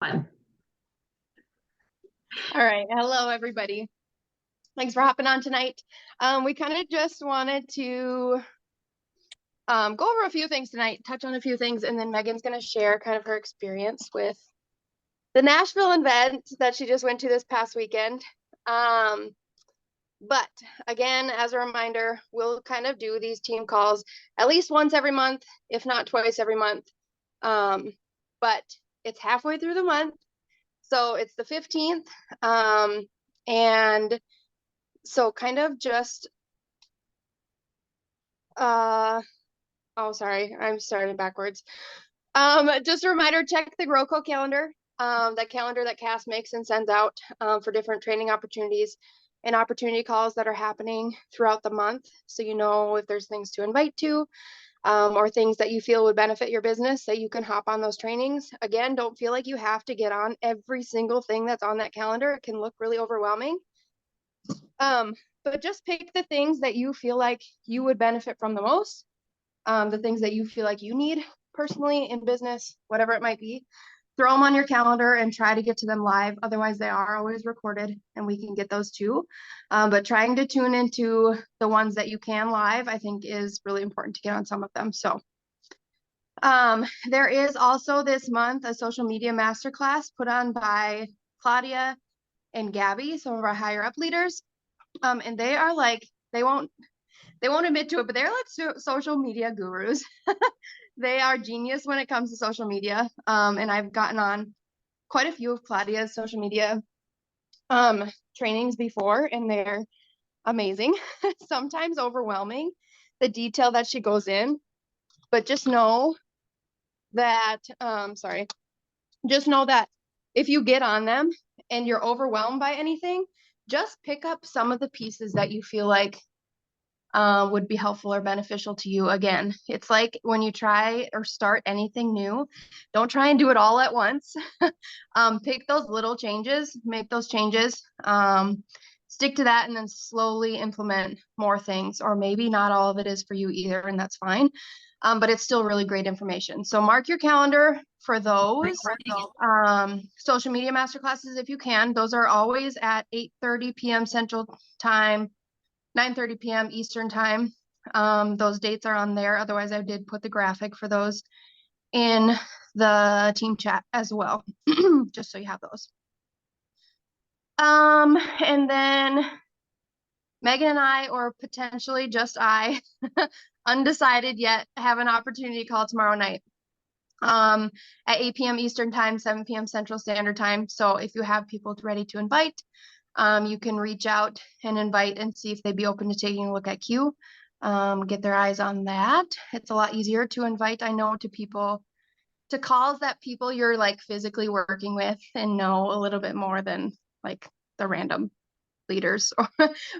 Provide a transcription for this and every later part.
fun. All right. Hello, everybody. Thanks for hopping on tonight. We kind of just wanted to go over a few things tonight, touch on a few things, and then Megan's going to share kind of her experience with the Nashville event that she just went to this past weekend. But again, as a reminder, we'll kind of do these team calls at least once every month, if not twice every month. But it's halfway through the month. So it's the 15th. And so kind of just, oh, sorry, I'm starting backwards. Just a reminder, check the GrowCo calendar, that calendar that Cass makes and sends out for different training opportunities and opportunity calls that are happening throughout the month. So you know if there's things to invite to, or things that you feel would benefit your business, that you can hop on those trainings. Again, don't feel like you have to get on every single thing that's on that calendar. It can look really overwhelming. But just pick the things that you feel like you would benefit from the most, the things that you feel like you need personally in business, whatever it might be. Throw them on your calendar and try to get to them live. Otherwise, they are always recorded and we can get those too. But trying to tune into the ones that you can live, I think is really important to get on some of them. So there is also this month a social media masterclass put on by Claudia and Gabby, some of our higher up leaders. And they are like, they won't admit to it, but they're like social media gurus. They are genius when it comes to social media. And I've gotten on quite a few of Claudia's social media trainings before, and they're amazing. Sometimes overwhelming, the detail that she goes in, but just know that, just know that if you get on them and you're overwhelmed by anything, just pick up some of the pieces that you feel like would be helpful or beneficial to you. Again, it's like when you try or start anything new, don't try and do it all at once. Pick those little changes, make those changes, stick to that, and then slowly implement more things. Or maybe not all of it is for you either, and that's fine. But it's still really great information. So mark your calendar for those social media masterclasses if you can. Those are always at 8:30 p.m. Central Time, 9:30 p.m. Eastern Time. Those dates are on there. Otherwise, I did put the graphic for those in the team chat as well, just so you have those. And then Megan and I, or potentially just I, undecided yet, have an opportunity call tomorrow night at 8 p.m. Eastern Time, 7 p.m. Central Standard Time. So if you have people ready to invite, you can reach out and invite and see if they'd be open to taking a look at Q. Get their eyes on that. It's a lot easier to invite, I know, to people, to calls that people you're like physically working with and know a little bit more than like the random leaders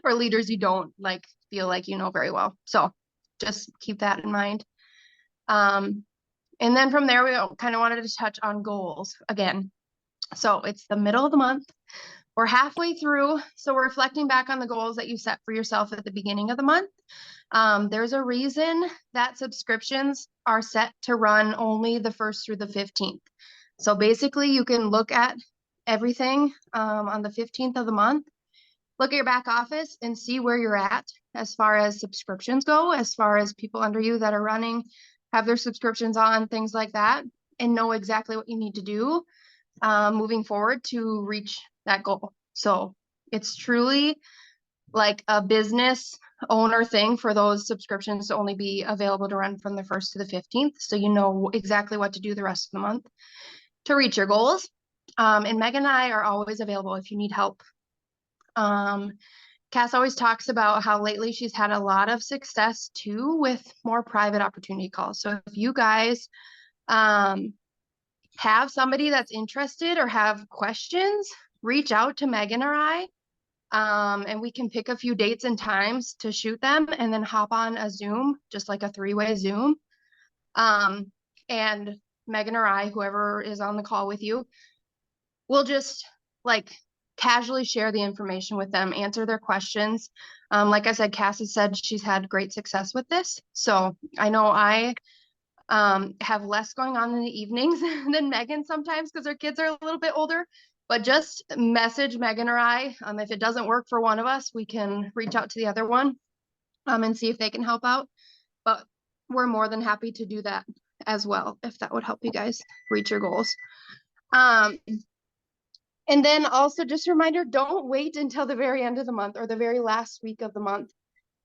or leaders you don't like feel like you know very well. So just keep that in mind. And then from there, we kind of wanted to touch on goals again. So it's the middle of the month. We're halfway through, so we're reflecting back on the goals that you set for yourself at the beginning of the month. There's a reason that subscriptions are set to run only the 1st through the 15th. So basically, you can look at everything on the 15th of the month, look at your back office and see where you're at as far as subscriptions go, as far as people under you that are running, have their subscriptions on, things like that, and know exactly what you need to do moving forward to reach that goal. So it's truly like a business owner thing for those subscriptions to only be available to run from the 1st to the 15th. So you know exactly what to do the rest of the month to reach your goals. And Megan and I are always available if you need help. Cass always talks about how lately she's had a lot of success too with more private opportunity calls. So if you guys have somebody that's interested or have questions, reach out to Megan or I, and we can pick a few dates and times to shoot them and then hop on a Zoom, just like a 3-way Zoom. And Megan or I, whoever is on the call with you, will just like casually share the information with them, answer their questions. Like I said, Cass has said she's had great success with this. So I know I have less going on in the evenings than Megan sometimes because her kids are a little bit older. But just message Megan or I. If it doesn't work for one of us, we can reach out to the other one and see if they can help out. But we're more than happy to do that as well, if that would help you guys reach your goals. And then also just a reminder, don't wait until the very end of the month or the very last week of the month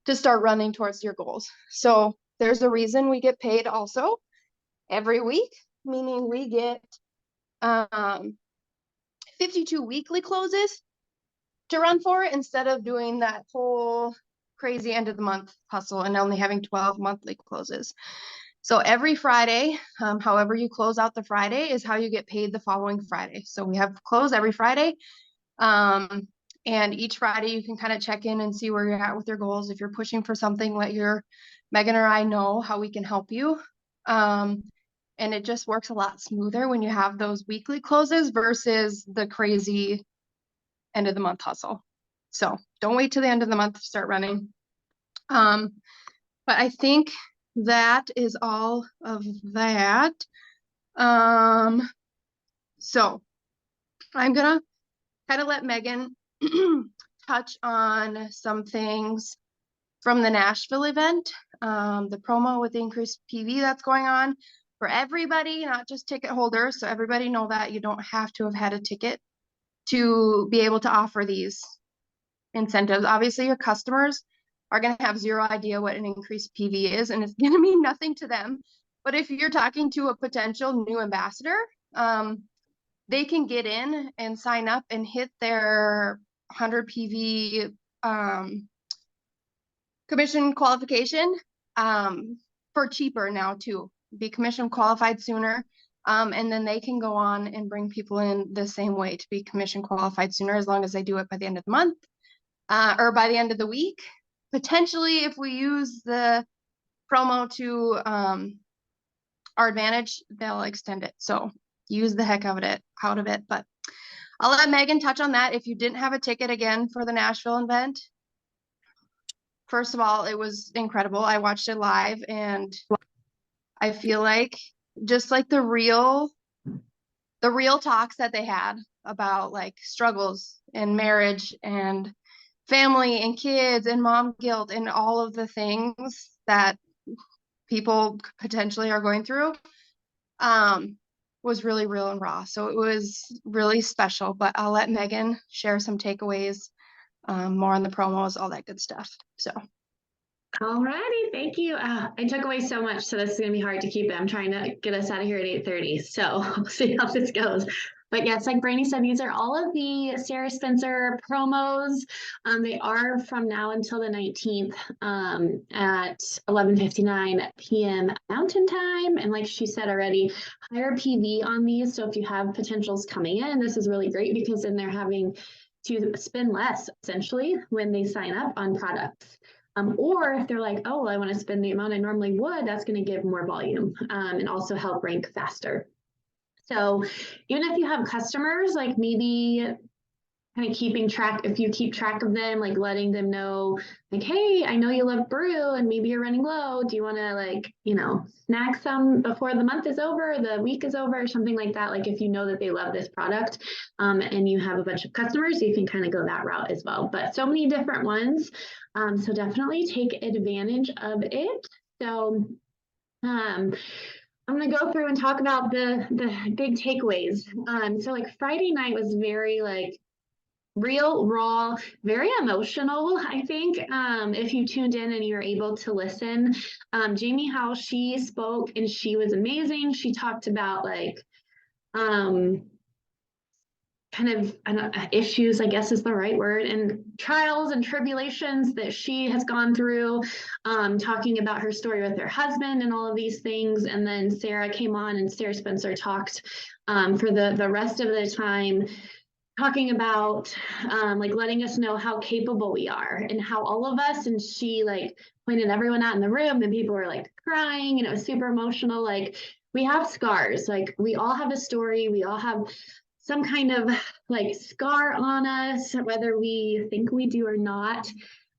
to start running towards your goals. So there's a reason we get paid also every week, meaning we get 52 weekly closes to run for instead of doing that whole crazy end of the month hustle and only having 12 monthly closes. So every Friday, however you close out the Friday is how you get paid the following Friday. So we have close every Friday. And each Friday you can kind of check in and see where you're at with your goals. If you're pushing for something, let your Megan or I know how we can help you. And it just works a lot smoother when you have those weekly closes versus the crazy end of the month hustle. So don't wait till the end of the month to start running. But I think that is all of that. So I'm gonna kind of let Megan touch on some things from the Nashville event, the promo with the increased PV that's going on for everybody, not just ticket holders. So everybody know that you don't have to have had a ticket to be able to offer these incentives. Obviously, your customers are going to have zero idea what an increased PV is, and it's going to mean nothing to them. But if you're talking to a potential new ambassador, they can get in and sign up and hit their 100 PV commission qualification for cheaper now too. Be commission qualified sooner. And then they can go on and bring people in the same way to be commission qualified sooner, as long as they do it by the end of the month or by the end of the week. Potentially, if we use the promo to our advantage, they'll extend it. So use the heck out of it. But I'll let Megan touch on that. If you didn't have a ticket again for the Nashville event, first of all, it was incredible. I watched it live and I feel like just like the real talks that they had about like struggles in marriage and family and kids and mom guilt and all of the things that people potentially are going through was really real and raw. So it was really special, but I'll let Megan share some takeaways, more on the promos, all that good stuff. So. Alrighty, thank you. I took away so much, so this is gonna be hard to keep it. I'm trying to get us out of here at 8:30, so we'll see how this goes. But yes, like Brandy said, these are all of the Sarah Spencer promos. They are from now until the 19th at 11:59 p.m. Mountain Time. And like she said already, higher PV on these. So if you have potentials coming in, this is really great because then they're having to spend less essentially when they sign up on products. Or if they're like, oh, well, I want to spend the amount I normally would, that's going to give more volume and also help rank faster. So even if you have customers, like maybe kind of keeping track, if you keep track of them, like letting them know, like, hey, I know you love brew and maybe you're running low. Do you want to like, snack some before the month is over, the week is over, or something like that? Like if you know that they love this product and you have a bunch of customers, you can kind of go that route as well. But so many different ones. So definitely take advantage of it. So I'm going to go through and talk about the big takeaways. So like Friday night was very like real, raw, very emotional, I think, if you tuned in and you were able to listen. Jamie Howe, she spoke and she was amazing. She talked about like kind of issues, I guess is the right word, and trials and tribulations that she has gone through, talking about her story with her husband and all of these things. And then Sarah came on and Sarah Spencer talked for the rest of the time, talking about like letting us know how capable we are and how all of us, and she like pointed everyone out in the room and people were like crying and it was super emotional. Like we have scars, like we all have a story, we all have some kind of like scar on us, whether we think we do or not.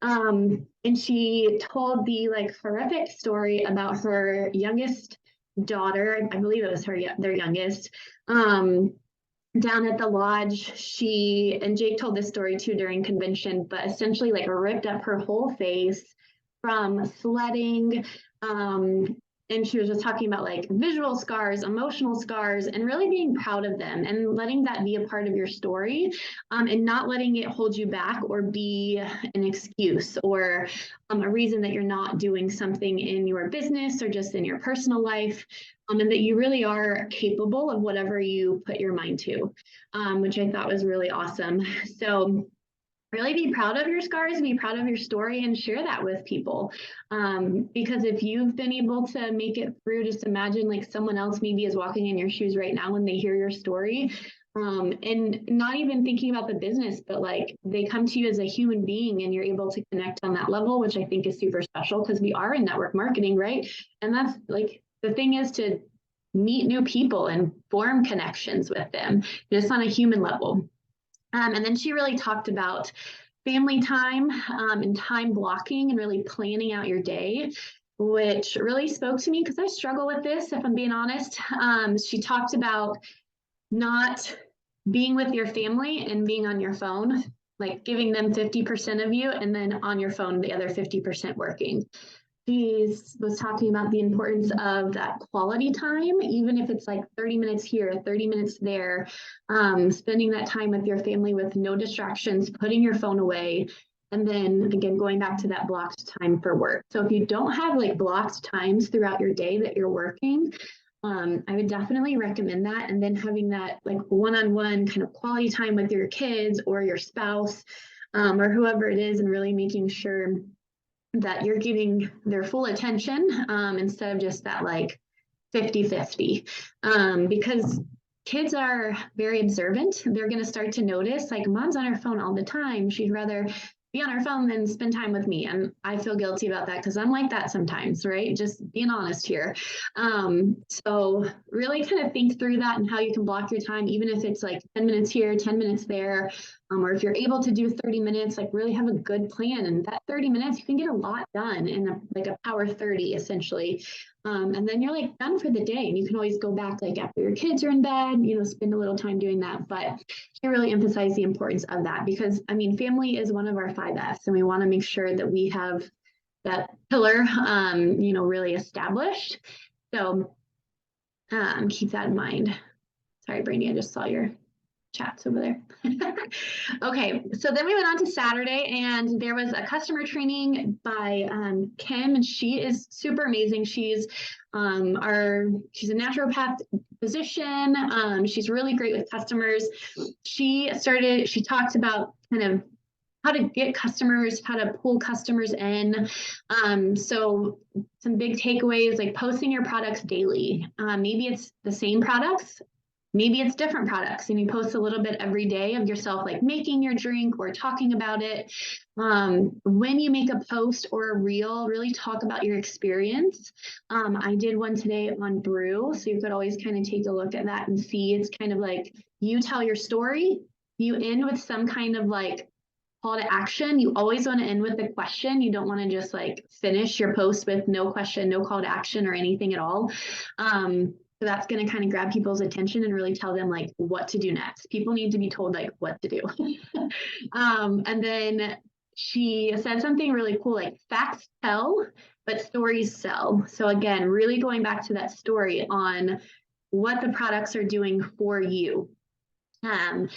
And she told the like horrific story about her youngest daughter, I believe it was their youngest, down at the lodge. She, and Jake told this story too during convention, but essentially like ripped up her whole face from sledding. And she was just talking about like visual scars, emotional scars, and really being proud of them and letting that be a part of your story, and not letting it hold you back or be an excuse or a reason that you're not doing something in your business or just in your personal life, and that you really are capable of whatever you put your mind to, which I thought was really awesome. So really be proud of your scars, be proud of your story, and share that with people. Because if you've been able to make it through, just imagine like someone else maybe is walking in your shoes right now when they hear your story. And not even thinking about the business, but like they come to you as a human being and you're able to connect on that level, which I think is super special because we are in network marketing, right? And that's like the thing is to meet new people and form connections with them just on a human level. And then she really talked about family time, and time blocking and really planning out your day, which really spoke to me because I struggle with this, if I'm being honest. She talked about not being with your family and being on your phone, like giving them 50% of you and then on your phone, the other 50% working. She was talking about the importance of that quality time, even if it's like 30 minutes here, 30 minutes there, spending that time with your family with no distractions, putting your phone away, and then again, going back to that blocked time for work. So if you don't have like blocked times throughout your day that you're working, I would definitely recommend that. And then having that like one-on-one kind of quality time with your kids or your spouse, or whoever it is, and really making sure that you're giving their full attention, instead of just that like 50-50, because kids are very observant. They're going to start to notice like mom's on her phone all the time. She'd rather be on her phone than spend time with me. And I feel guilty about that because I'm like that sometimes, right? Just being honest here. So really kind of think through that and how you can block your time, even if it's like 10 minutes here, 10 minutes there, or if you're able to do 30 minutes, like really have a good plan. And that 30 minutes, you can get a lot done in like a power 30 essentially. And then you're like done for the day, and you can always go back like after your kids are in bed, spend a little time doing that. But I really emphasize the importance of that because I mean, family is one of our 5Fs, and we want to make sure that we have that pillar, really established. So keep that in mind. Sorry, Brandy, I just saw your chats over there. Okay, so then we went on to Saturday, and there was a customer training by Kim, and she is super amazing. She's she's a naturopath physician. She's really great with customers. She talked about kind of how to get customers, how to pull customers in. So some big takeaways like posting your products daily. Maybe it's the same products, maybe it's different products, and you post a little bit every day of yourself, like making your drink or talking about it. When you make a post or a reel, really talk about your experience. I did one today on brew, so you could always kind of take a look at that and see. It's kind of like you tell your story, you end with some kind of like call to action. You always want to end with a question. You don't want to just like finish your post with no question, no call to action or anything at all. So that's going to kind of grab people's attention and really tell them like what to do next. People need to be told like what to do. And then she said something really cool, like facts tell, but stories sell. So again, really going back to that story on what the products are doing for you. And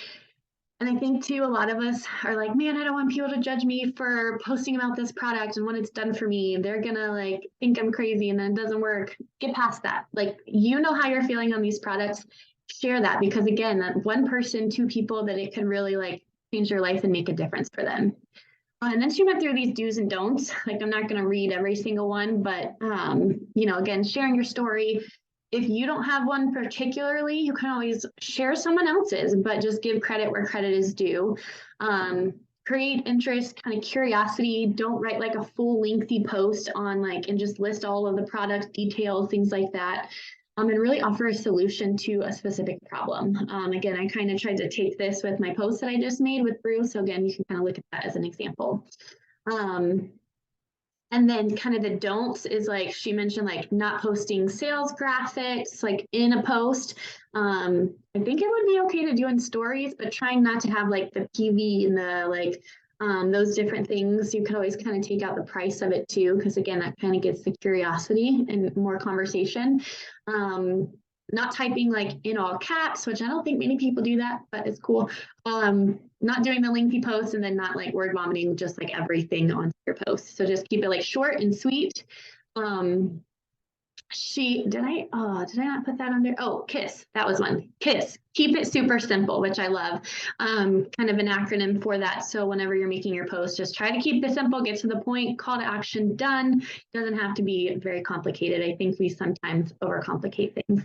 I think too, a lot of us are like, man, I don't want people to judge me for posting about this product and what it's done for me. They're gonna like think I'm crazy and then it doesn't work. Get past that. Like, how you're feeling on these products, share that, because again, that one person, two people, that it can really like change their life and make a difference for them. And then she went through these do's and don'ts. Like, I'm not going to read every single one, but, again, sharing your story. If you don't have one particularly, you can always share someone else's, but just give credit where credit is due. Create interest, kind of curiosity. Don't write like a full lengthy post on like, and just list all of the product details, things like that. And really offer a solution to a specific problem. Again, I kind of tried to take this with my post that I just made with Brew. So again, you can kind of look at that as an example. And And then kind of the don'ts is like she mentioned, like not posting sales graphics like in a post. I think it would be okay to do in stories, but trying not to have like the PV and the like those different things. You could always kind of take out the price of it too, because again, that kind of gets the curiosity and more conversation. Not typing like in all caps, which I don't think many people do that, but it's cool. Not doing the lengthy posts and then not like word vomiting just like everything onto your posts. So just keep it like short and sweet. Did I not put that on there? Oh, KISS, that was one. KISS, keep it super simple, which I love. Kind of an acronym for that. So whenever you're making your post, just try to keep it simple, get to the point, call to action, done. Doesn't have to be very complicated. I think we sometimes overcomplicate things.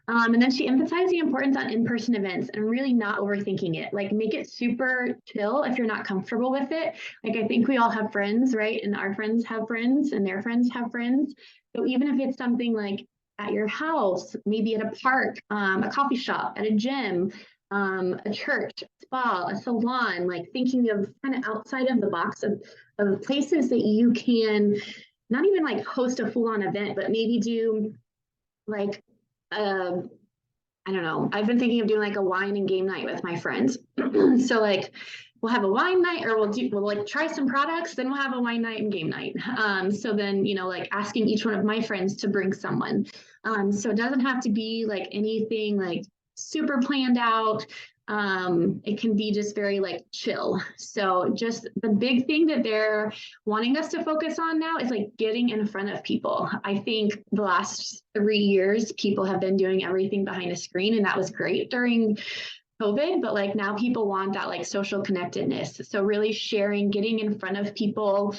And then she emphasized the importance on in-person events and really not overthinking it. Like make it super chill if you're not comfortable with it. Like I think we all have friends, right? And our friends have friends and their friends have friends. So even if it's something like at your house, maybe at a park, a coffee shop, at a gym, a church, a spa, a salon, like thinking of kind of outside of the box of places that you can not even like host a full-on event, but maybe do like I don't know. I've been thinking of doing like a wine and game night with my friends. So like we'll have a wine night or we'll like try some products, then we'll have a wine night and game night. So then, like asking each one of my friends to bring someone. So it doesn't have to be like anything like super planned out. It can be just very like chill. So just the big thing that they're wanting us to focus on now is like getting in front of people. I think the last 3 years, people have been doing everything behind a screen, and that was great during COVID, but like now people want that like social connectedness. So really sharing, getting in front of people,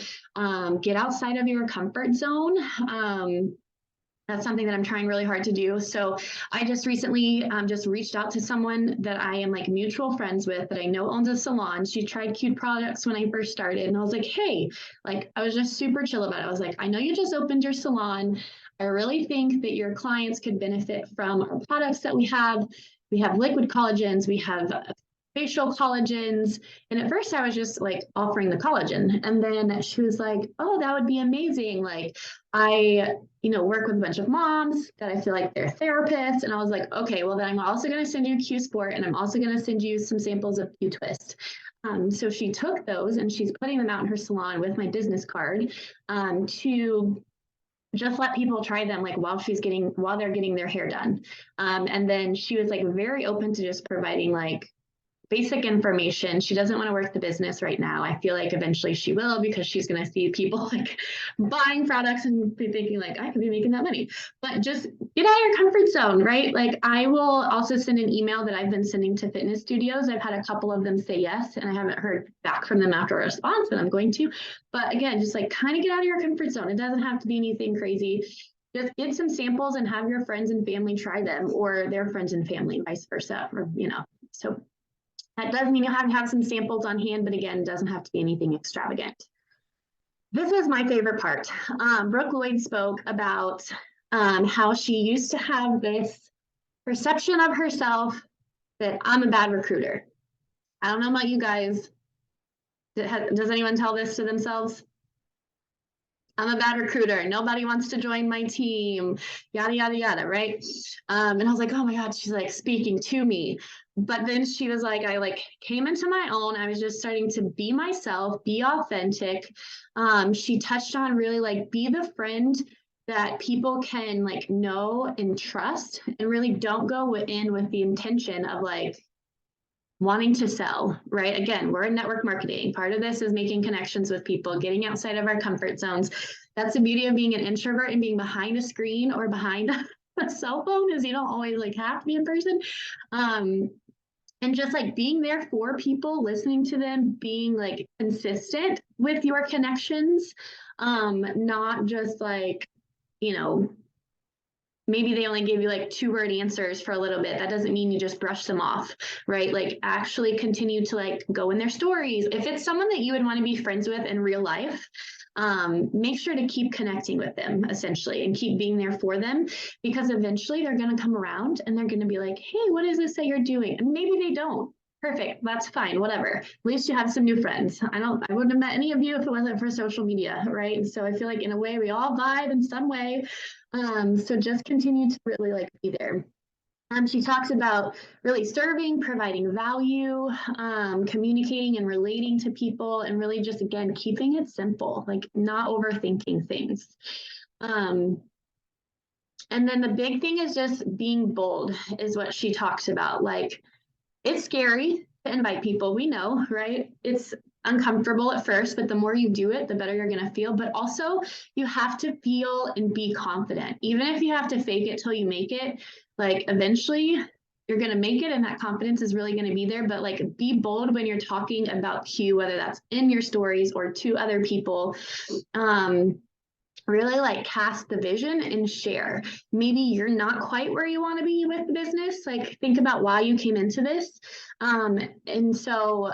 get outside of your comfort zone. That's something that I'm trying really hard to do. So I just recently just reached out to someone that I am like mutual friends with that I know owns a salon. She tried Cute products when I first started. And I was like, hey, like I was just super chill about it. I was like, I know you just opened your salon. I really think that your clients could benefit from our products that we have. We have liquid collagens, we have facial collagens. And at first I was just like offering the collagen. And then she was like, oh, that would be amazing. Like I work with a bunch of moms that I feel like they're therapists. And I was like, okay, well, then I'm also going to send you Q Sport and I'm also going to send you some samples of Q Twist. So she took those and she's putting them out in her salon with my business card to just let people try them like while they're getting their hair done. And then she was like very open to just providing like basic information. She doesn't want to work the business right now. I feel like eventually she will because she's going to see people like buying products and be thinking like, I could be making that money. But just get out of your comfort zone, right? Like I will also send an email that I've been sending to fitness studios. I've had a couple of them say yes, and I haven't heard back from them after a response, and I'm going to. But again, just like kind of get out of your comfort zone. It doesn't have to be anything crazy. Just get some samples and have your friends and family try them, or their friends and family, vice versa, or so. That does mean you have to have some samples on hand, but again, it doesn't have to be anything extravagant. This was my favorite part. Brooke Lloyd spoke about how she used to have this perception of herself that I'm a bad recruiter. I don't know about you guys. Does anyone tell this to themselves? I'm a bad recruiter. Nobody wants to join my team, yada, yada, yada, right? And I was like, oh my God, she's like speaking to me. But then she was like, I like came into my own. I was just starting to be myself, be authentic. She touched on really like be the friend that people can like know and trust, and really don't go in with the intention of like wanting to sell, right? Again, we're in network marketing. Part of this is making connections with people, getting outside of our comfort zones. That's the beauty of being an introvert and being behind a screen or behind a cell phone, is you don't always like have to be in person. And just like being there for people, listening to them, being like consistent with your connections, not just like, maybe they only give you like 2-word answers for a little bit. That doesn't mean you just brush them off, right? Like actually continue to like go in their stories. If it's someone that you would want to be friends with in real life, make sure to keep connecting with them essentially and keep being there for them, because eventually they're going to come around and they're going to be like, hey, what is this that you're doing? And maybe they don't. Perfect. That's fine. Whatever. At least you have some new friends. I wouldn't have met any of you if it wasn't for social media, right? And so I feel like in a way we all vibe in some way. So just continue to really like be there. She talks about really serving, providing value, communicating and relating to people, and really just, again, keeping it simple, like not overthinking things. And then the big thing is just being bold, is what she talks about. Like, it's scary to invite people, we know, right? It's uncomfortable at first, but the more you do it, the better you're going to feel. But also, you have to feel and be confident. Even if you have to fake it till you make it, like eventually you're going to make it, and that confidence is really going to be there. But like, be bold when you're talking about Q, whether that's in your stories or to other people. Really like cast the vision and share. Maybe you're not quite where you want to be with the business. Like, think about why you came into this. And so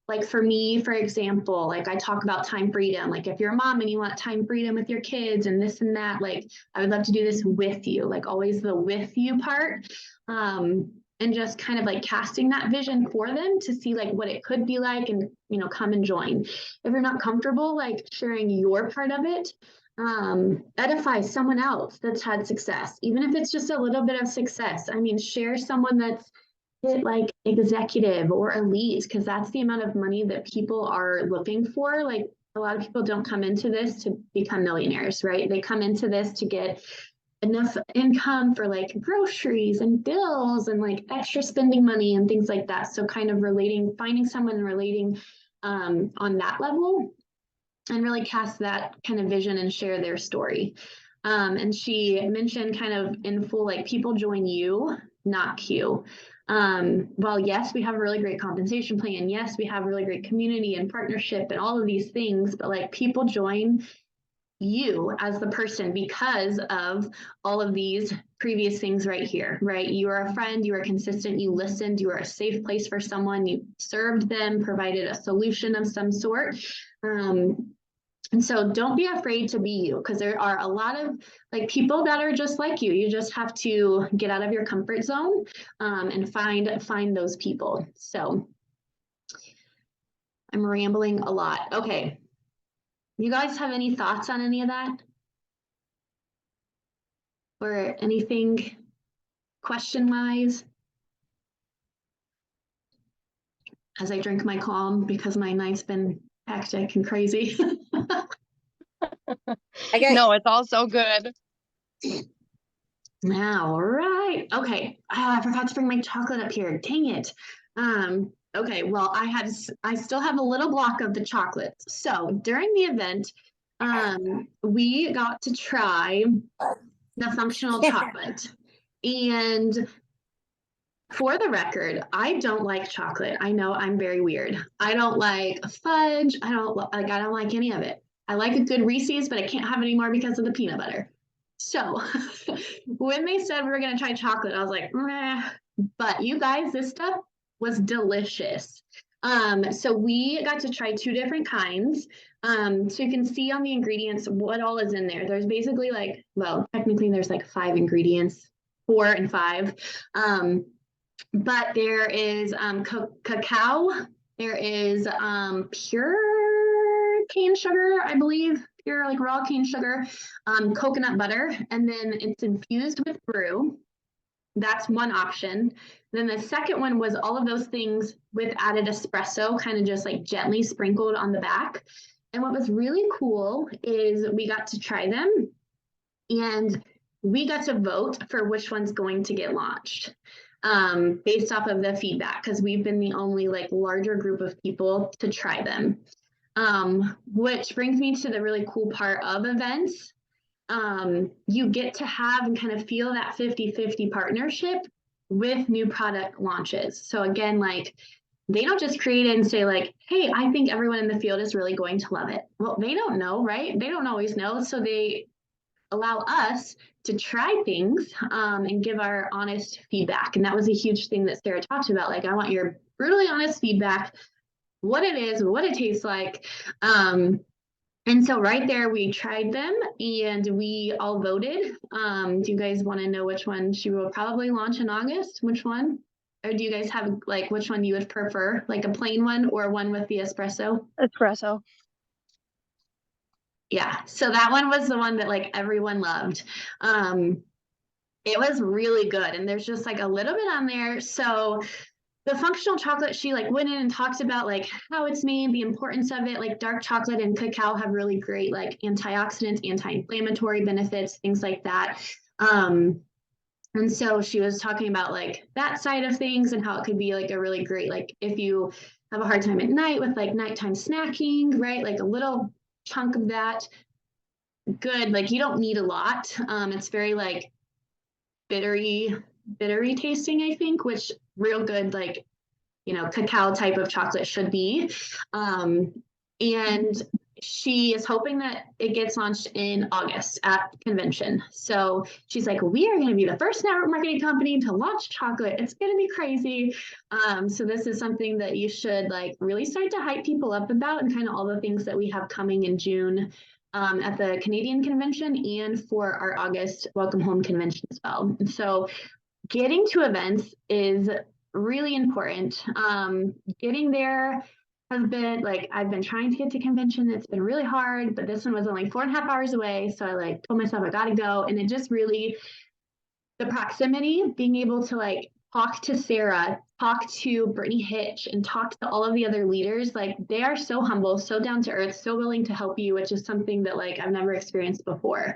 like for me, for example, like I talk about time freedom. Like if you're a mom and you want time freedom with your kids and this and that, like I would love to do this with you, like always the with you part. And just kind of like casting that vision for them to see like what it could be like, and, you know, come and join. If you're not comfortable, like sharing your part of it, edify someone else that's had success, even if it's just a little bit of success. I mean, share someone that's hit like executive or elite, because that's the amount of money that people are looking for. Like, a lot of people don't come into this to become millionaires, right? They come into this to get enough income for like groceries and bills and like extra spending money and things like that. So kind of relating, finding someone and relating on that level, and really cast that kind of vision and share their story. And she mentioned kind of in full, like people join you, not Q. Well, yes, we have a really great compensation plan. Yes, we have really great community and partnership and all of these things, but like people join you as the person because of all of these previous things right here, right? You are a friend, you are consistent, you listened, you are a safe place for someone, you served them, provided a solution of some sort. And so don't be afraid to be you, because there are a lot of like people that are just like you. You just have to get out of your comfort zone and find those people. So I'm rambling a lot. Okay. You guys have any thoughts on any of that? Or anything question-wise? As I drink my calm, because my night's been hectic and crazy. No, it's all so good. All right. Okay. I forgot to bring my chocolate up here. Dang it. Okay. Well, I still have a little block of the chocolates. So during the event, we got to try the functional chocolate. And for the record, I don't like chocolate. I know I'm very weird. I don't like fudge. I don't like any of it. I like a good Reese's, but I can't have any more because of the peanut butter. So when they said we were going to try chocolate, I was like, meh. But you guys, this stuff was delicious. So we got to try two different kinds. So you can see on the ingredients what all is in there. There's basically like, well, technically there's like 5 ingredients, 4 and 5. But there is cacao, there is pure cane sugar, I believe, pure like raw cane sugar, coconut butter, and then it's infused with brew. That's one option. Then the second one was all of those things with added espresso, kind of just like gently sprinkled on the back. And what was really cool is we got to try them, and we got to vote for which one's going to get launched. Based off of the feedback, because we've been the only like larger group of people to try them. Which brings me to the really cool part of events. You get to have and kind of feel that 50-50 partnership with new product launches. So again, like they don't just create it and say like, hey, I think everyone in the field is really going to love it. Well, they don't know, right? They don't always know. So they allow us to try things and give our honest feedback. And that was a huge thing that Sarah talked about. Like, I want your brutally honest feedback, what it is, what it tastes like. And so right there, we tried them and we all voted. Do you guys want to know which one she will probably launch in August? Which one? or do you guys have like which one you would prefer, like a plain one or one with the espresso? Espresso. Yeah, so that one was the one that like everyone loved. It was really good, and there's just like a little bit on there. So the functional chocolate, she like went in and talked about like how it's made, the importance of it. Like dark chocolate and cacao have really great like antioxidants, anti-inflammatory benefits, things like that. And so she was talking about like that side of things and how it could be like a really great, like if you have a hard time at night with like nighttime snacking, right? Like a little chunk of that, good. Like you don't need a lot. It's very like bittery tasting, I think, which real good, like, cacao type of chocolate should be. And she is hoping that it gets launched in August at convention. So she's like, we are going to be the first network marketing company to launch chocolate. It's going to be crazy. So this is something that you should like really start to hype people up about, and kind of all the things that we have coming in June at the Canadian convention and for our August Welcome Home convention as well. And so getting to events is really important. Getting there has been like, I've been trying to get to convention. It's been really hard, but this one was only 4.5 hours away. So I like told myself I gotta go. And it just really, the proximity, being able to like talk to Sarah, talk to Brittany Hitch, and talk to all of the other leaders, like they are so humble, so down to earth, so willing to help you, which is something that like I've never experienced before.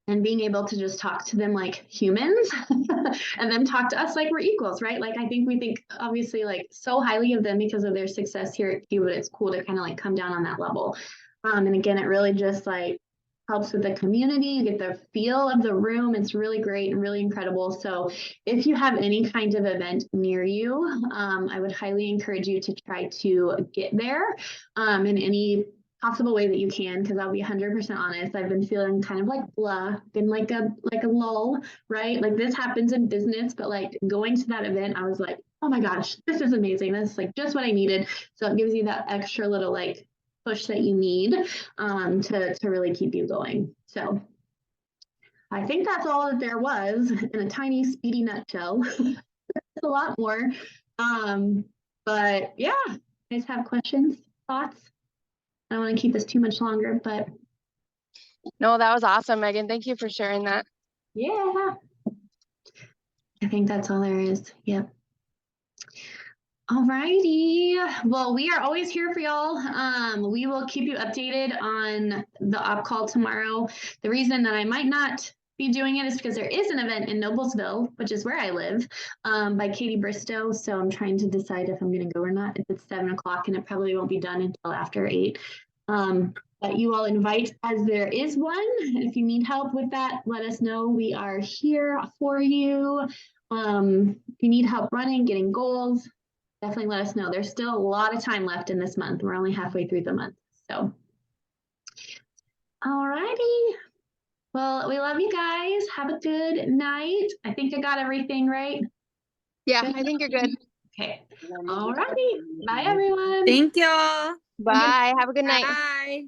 And being able to just talk to them like humans and then talk to us like we're equals, right? Like I think we think obviously like so highly of them because of their success here at Q, but it's cool to kind of like come down on that level. And again, it really just like helps with the community. You get the feel of the room. It's really great and really incredible. So if you have any kind of event near you, I would highly encourage you to try to get there in any possible way that you can, because I'll be 100% honest, I've been feeling kind of like blah, been like a lull, right? Like this happens in business, but like going to that event, I was like, oh my gosh, this is amazing. That's like just what I needed. So it gives you that extra little like push that you need to really keep you going. So I think that's all that there was in a tiny speedy nutshell. It's a lot more. But yeah, you guys have questions, thoughts? I don't want to keep this too much longer, but No, that was awesome, Megan. Thank you for sharing that. yeah, I think that's all there is. Yep. All righty. Well, we are always here for y'all. We will keep you updated on the op call tomorrow. The reason that I might not be doing it is because there is an event in Noblesville, which is where I live, by Katie Bristow. So I'm trying to decide if I'm going to go or not. If it's 7 o'clock, and it probably won't be done until after 8. But you all invite as there is one. If you need help with that, let us know. We are here for you. If you need help running, getting goals, definitely let us know. There's still a lot of time left in this month. We're only halfway through the month. So, all righty. Well, we love you guys. Have a good night. I think I got everything right. Yeah, I think you're good. Okay. All righty. Bye, everyone. Thank y'all. Bye. Have a good night. Bye.